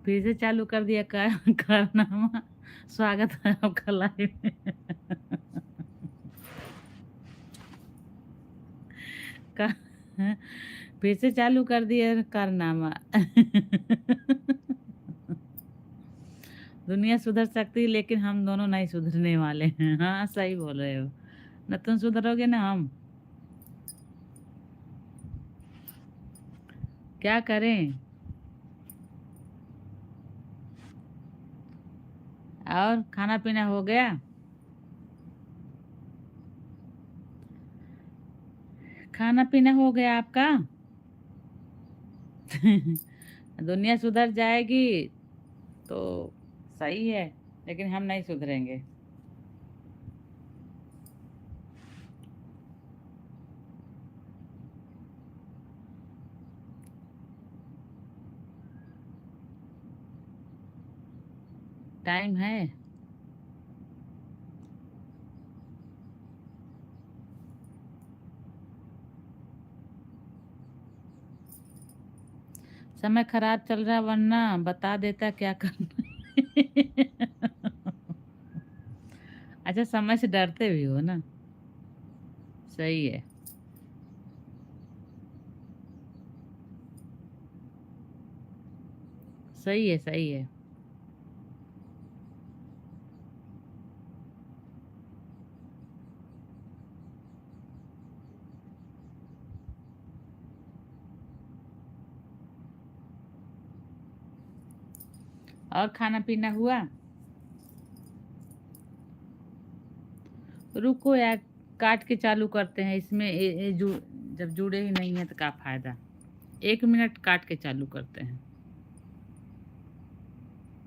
फिर से चालू कर दिया कारनामा। स्वागत है आपका लाइव में। का फिर से चालू कर दिया कारनामा। दुनिया सुधर सकती है लेकिन हम दोनों नहीं सुधरने वाले हैं। हाँ सही बोल रहे हो। न तुम सुधरोगे ना हम। क्या करें। और खाना पीना हो गया। खाना पीना हो गया आपका। दुनिया सुधर जाएगी तो सही है, लेकिन हम नहीं सुधरेंगे। टाइम है। समय खराब चल रहा वरना बता देता क्या करना है। अच्छा, समय से डरते भी हो ना। सही है। सही है। सही है। और खाना पीना हुआ। रुको यार, काट के चालू करते हैं इसमें जब जुड़े ही नहीं है तो क्या फायदा। 1 मिनट काट के चालू करते हैं।